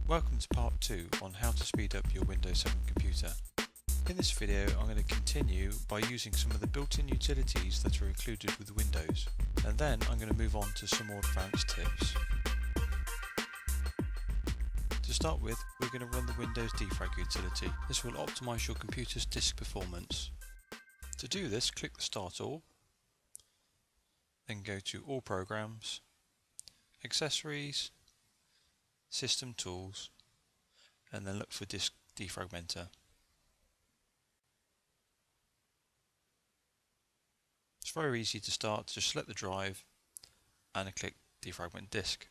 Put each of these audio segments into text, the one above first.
Welcome to part 2 on how to speed up your Windows 7 computer. In this video I'm going to continue by using some of the built-in utilities that are included with Windows, and then I'm going to move on to some more advanced tips. To start with, we're going to run the Windows Defrag utility. This will optimise your computer's disk performance. To do this, click the Start Orb, then go to All Programs, Accessories, System Tools, and then look for Disk Defragmenter. It's very easy to start. Just select the drive and click Defragment Disk.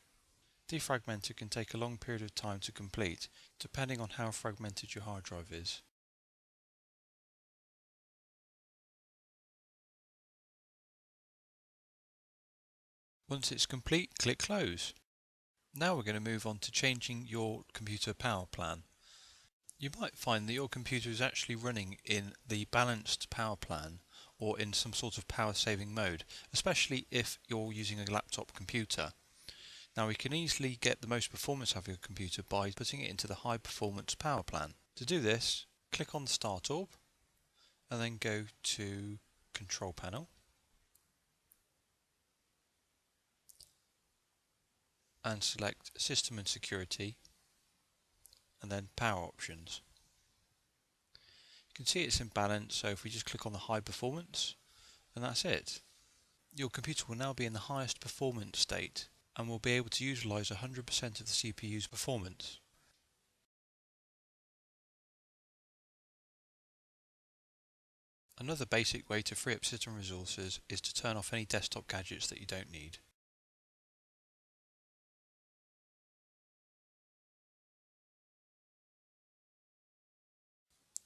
Defragmenter can take a long period of time to complete, depending on how fragmented your hard drive is. Once it's complete, click Close. Now we're going to move on to changing your computer power plan. You might find that your computer is actually running in the balanced power plan or in some sort of power saving mode, especially if you're using a laptop computer. Now we can easily get the most performance out of your computer by putting it into the high performance power plan. To do this, click on the Start Orb and then go to Control Panel and select System and Security and then Power Options. You can see it's in balance, so if we just click on the High Performance, and that's it. Your computer will now be in the highest performance state and will be able to utilise 100% of the CPU's performance. Another basic way to free up system resources is to turn off any desktop gadgets that you don't need.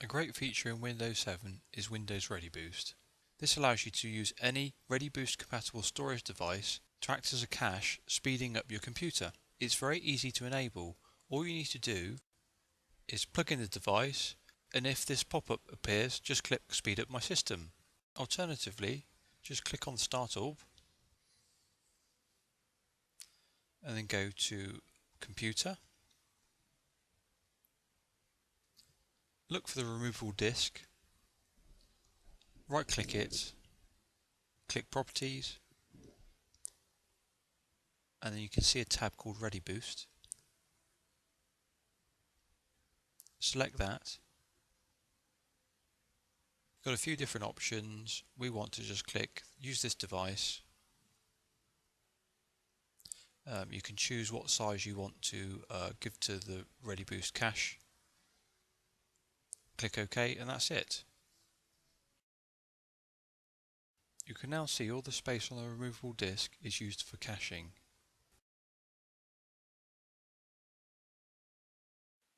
A great feature in Windows 7 is Windows Ready Boost. This allows you to use any Ready Boost compatible storage device to act as a cache, speeding up your computer. It's very easy to enable. All you need to do is plug in the device, and if this pop-up appears, just click Speed Up My System. Alternatively, just click on the Start Orb and then go to Computer. Look for the removable disk, right click it, click Properties, and then you can see a tab called Ready Boost. Select that. Got a few different options. We want to just click Use this device. You can choose what size you want to give to the Ready Boost cache. Click OK, and that's it. You can now see all the space on the removable disk is used for caching.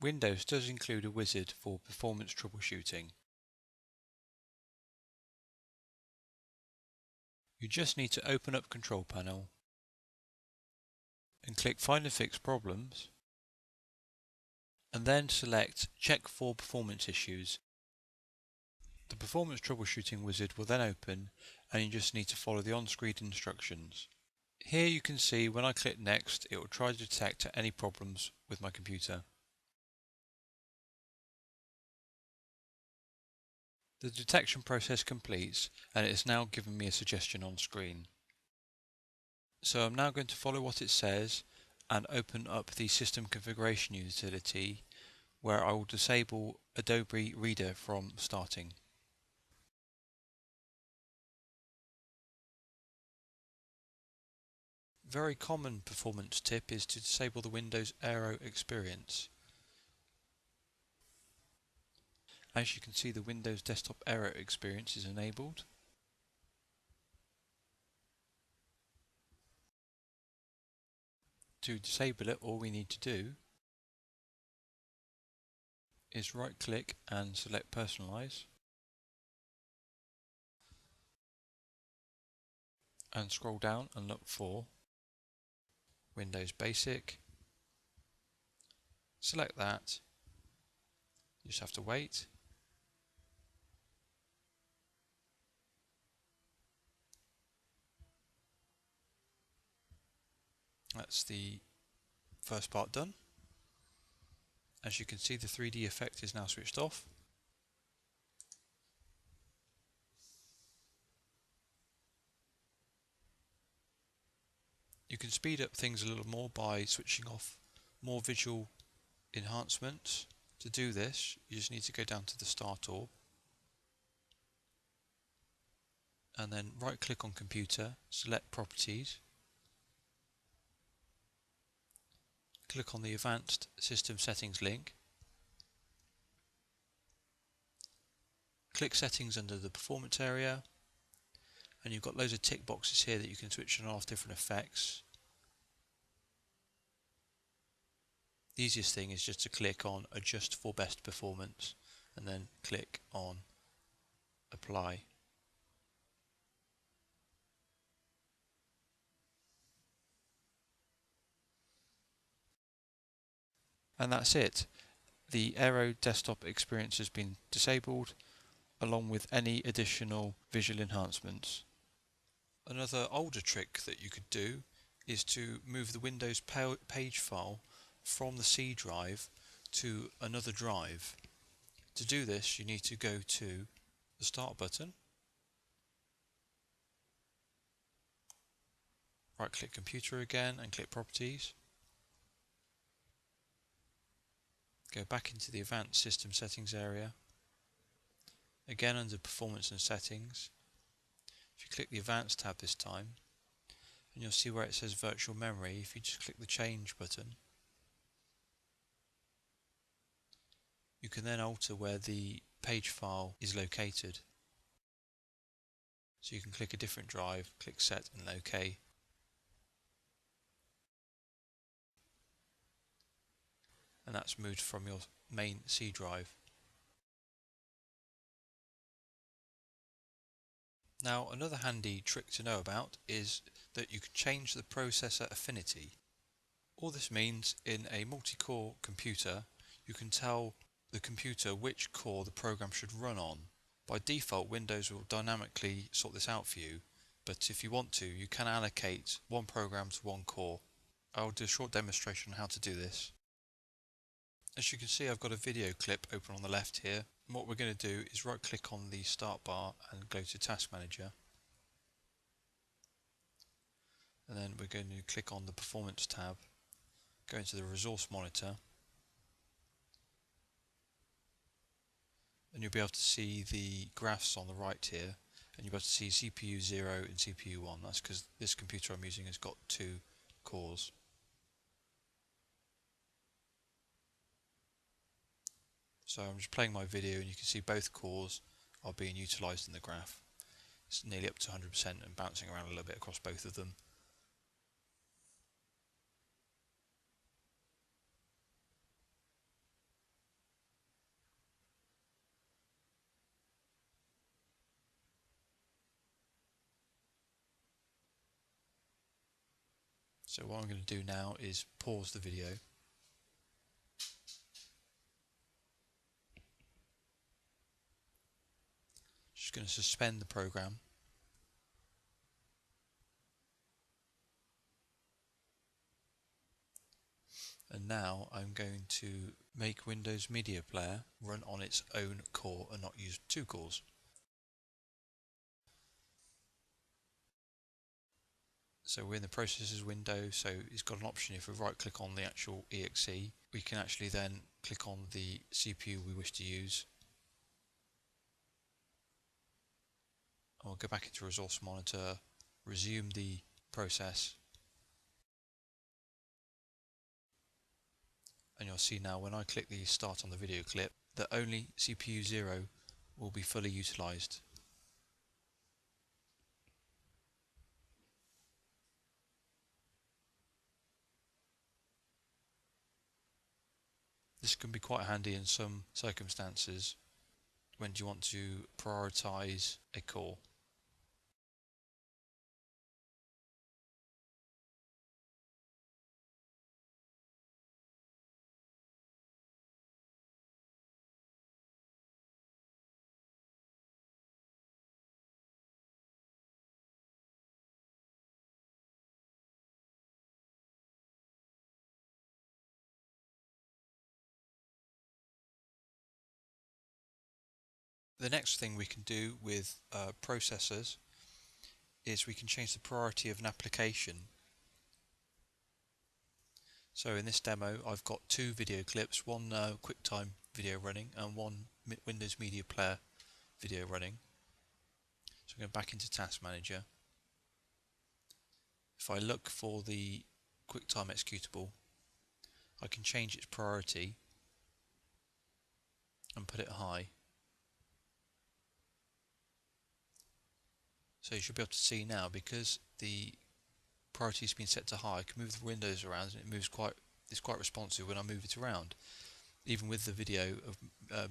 Windows does include a wizard for performance troubleshooting. You just need to open up Control Panel and click Find and Fix Problems, and then select Check for Performance Issues. The Performance Troubleshooting wizard will then open, and you just need to follow the on-screen instructions. Here you can see when I click Next, it will try to detect any problems with my computer. The detection process completes, and it has now given me a suggestion on screen. So I'm now going to follow what it says and open up the System Configuration utility, where I will disable Adobe Reader from starting. Very common performance tip is to disable the Windows Aero experience. As you can see, the Windows Desktop Aero experience is enabled. To disable it, all we need to do is right click and select Personalize and scroll down and look for Windows Basic. Select that. You just have to wait. That's the first part done. As you can see, the 3D effect is now switched off. You can speed up things a little more by switching off more visual enhancements. To do this, you just need to go down to the Start orb and then right click on Computer, select Properties, click on the Advanced System Settings link, click Settings under the Performance area, and you've got loads of tick boxes here that you can switch on and off different effects. The easiest thing is just to click on Adjust for Best Performance and then click on Apply. And that's it. The Aero Desktop experience has been disabled, along with any additional visual enhancements. Another older trick that you could do is to move the Windows page file from the C drive to another drive. To do this, you need to go to the Start button, right click Computer again and click Properties. Go back into the Advanced System Settings area, again under Performance and Settings. If you click the Advanced tab this time, and you'll see where it says Virtual Memory, if you just click the Change button, you can then alter where the page file is located. So you can click a different drive, click Set and OK. And that's moved from your main C drive. Now, another handy trick to know about is that you can change the processor affinity. All this means, in a multi-core computer, you can tell the computer which core the program should run on. By default, Windows will dynamically sort this out for you, but if you want to, you can allocate one program to one core. I'll do a short demonstration on how to do this. As you can see, I've got a video clip open on the left here. And what we're going to do is right click on the Start bar and go to Task Manager. And then we're going to click on the Performance tab, go into the Resource Monitor, and you'll be able to see the graphs on the right here, and you'll be able to see CPU 0 and CPU 1. That's because this computer I'm using has got 2 cores. So I'm just playing my video and you can see both cores are being utilised in the graph. It's nearly up to 100% and bouncing around a little bit across both of them. So what I'm going to do now is pause the video. Just going to suspend the program. And now I'm going to make Windows Media Player run on its own core and not use 2 cores. So we're in the Processors window, so it's got an option. If we right click on the actual exe, we can actually then click on the CPU we wish to use. And we'll go back into Resource Monitor, resume the process, and you'll see now when I click the Start on the video clip that only CPU 0 will be fully utilised. This can be quite handy in some circumstances when you want to prioritise a core. The next thing we can do with processors is we can change the priority of an application. So in this demo I've got two video clips, one QuickTime video running and one Windows Media Player video running. So I'm going back into Task Manager. If I look for the QuickTime executable, I can change its priority and put it high. So you should be able to see now, because the priority has been set to high, I can move the windows around and it's quite responsive when I move it around, even with the video of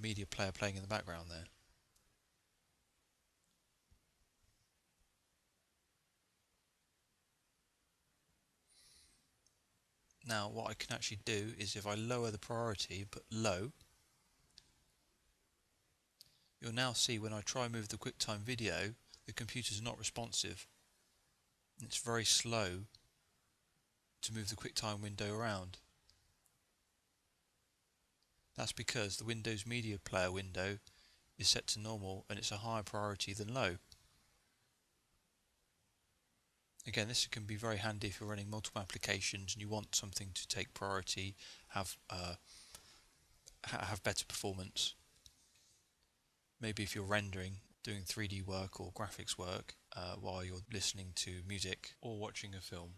Media Player playing in the background there. Now what I can actually do is, if I lower the priority but low, you'll now see when I try and move the QuickTime video, the computer's not responsive. It's very slow to move the QuickTime window around. That's because the Windows Media Player window is set to normal and it's a higher priority than low. Again, this can be very handy if you're running multiple applications and you want something to take priority, have better performance. Maybe if you're rendering, doing 3D work or graphics work while you're listening to music or watching a film.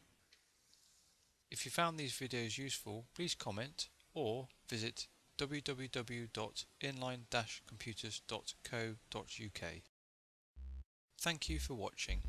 If you found these videos useful, please comment or visit www.inline-computers.co.uk. Thank you for watching.